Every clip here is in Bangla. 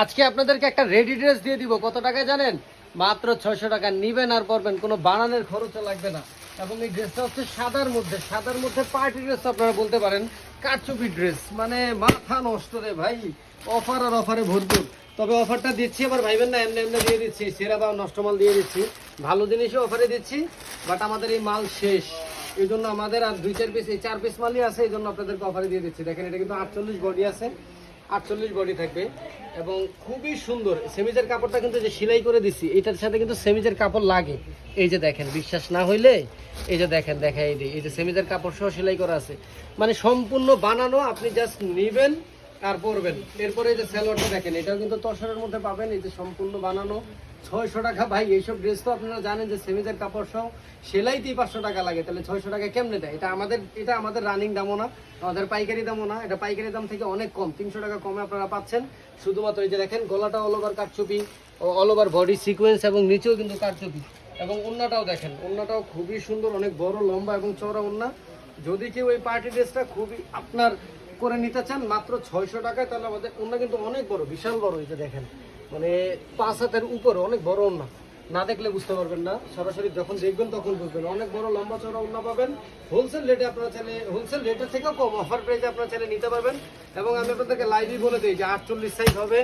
আজকে আপনাদেরকে একটা রেডি ড্রেস দিয়ে দিব, কত টাকায় জানেন? মাত্র 600 টাকা। নিবেন আর পরবেন, কোনো বানানোর খরচও লাগবে না। এবং এই ড্রেসটা হচ্ছে সাদার মধ্যে পার্টি ড্রেস আপনারা বলতে পারেন, কারচুপি ড্রেস, মানে মাথা নষ্ট রে ভাই। অফার আর অফারে ভরপুর। তবে অফারটা দিচ্ছি, আবার ভাইবেন না এমনি এমনি দিয়ে দিচ্ছি, সেরা বা নষ্ট মাল দিয়ে দিচ্ছি। ভালো জিনিসও অফারে দিচ্ছি, বাট আমাদের এই মাল শেষ, এই জন্য আমাদের আর 2-4 পিস, এই 4 পিস মালই আছে, এই জন্য আপনাদেরকে অফারে দিয়ে দিচ্ছি। দেখেন এটা কিন্তু 48 বডি আছে, 48 বডি থাকবে এবং খুবই সুন্দর। সেমিজের কাপড়টা কিন্তু যে সেলাই করে দিচ্ছি, এটার সাথে কিন্তু সেমিজের কাপড় লাগে। এই যে দেখেন, বিশ্বাস না হইলে এই যে দেখেন, দেখাই দিই, এই যে সেমিজের কাপড় সহ সেলাই করা আছে, মানে সম্পূর্ণ বানানো। আপনি জাস্ট নিবেন আর পরবেন। এরপরে এই যে সালোয়ারটা দেখেন, এটাও কিন্তু তসরের মধ্যে পাবেন, এই যে সম্পূর্ণ বানানো। 600 টাকা ভাই। এইসব ড্রেস তো আপনারা জানেন যে সেমিজের কাপড় সহ সেলাইতেই 500 টাকা লাগে, তাহলে 600 টাকা কেমনে দেয়? এটা আমাদের রানিং দামও না, আমাদের পাইকারি দামও না, এটা পাইকারি দাম থেকে অনেক কম, 300 টাকা কমে আপনারা পাচ্ছেন। শুধুমাত্র এই যে দেখেন, গলাটা অল ওভার কাটচুপি, অল ওভার বডি সিকোয়েন্স এবং নিচেও কিন্তু কাটচুপি। এবং ওন্নাটাও দেখেন, ওন্নাটাও খুবই সুন্দর, অনেক বড় লম্বা এবং চওড়া ওন্না। যদি কেউ এই পার্টি ড্রেসটা খুবই আপনার করে নিতে চান মাত্র 600 টাকায়, তাহলে আমাদের ওন্না কিন্তু অনেক বড়, বিশাল বড়। এই যে দেখেন, মানে 5 হাতের উপরে, অনেক বড় ওন্না। না দেখলে বুঝতে পারবেন না, সরাসরি যখন দেখবেন তখন বুঝবেন। অনেক বড় লম্বা চওড়া ওন্না পাবেন। হোলসেল রেটে আপনারা চাইলে, হোলসেল রেটের থেকেও কম অফার প্রাইসে আপনারা চাইলে নিতে পারবেন। এবং আমি আপনাদেরকে লাইভই বলে দিই যে 48 সাইজ হবে।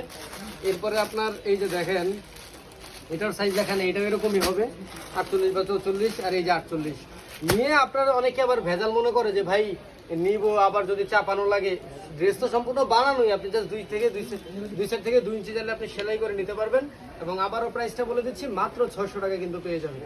এরপরে আপনার এই যে দেখেন, এটার সাইজ দেখেন, এটা এরকমই হবে 48 বা 44, আর এই যে 48 নিয়ে আপনারা অনেকে আবার ভেজাল মনে করে যে ভাই নিব, আবার যদি চাপানো লাগে। ড্রেস তো সম্পূর্ণ বানানোই, আপনি জাস্ট 2 সাইড থেকে 2 ইঞ্চি চাইলে আপনি সেলাই করে নিতে পারবেন। এবং আবারও প্রাইসটা বলে দিচ্ছি, মাত্র 600 টাকা কিন্তু পেয়ে যাবেন।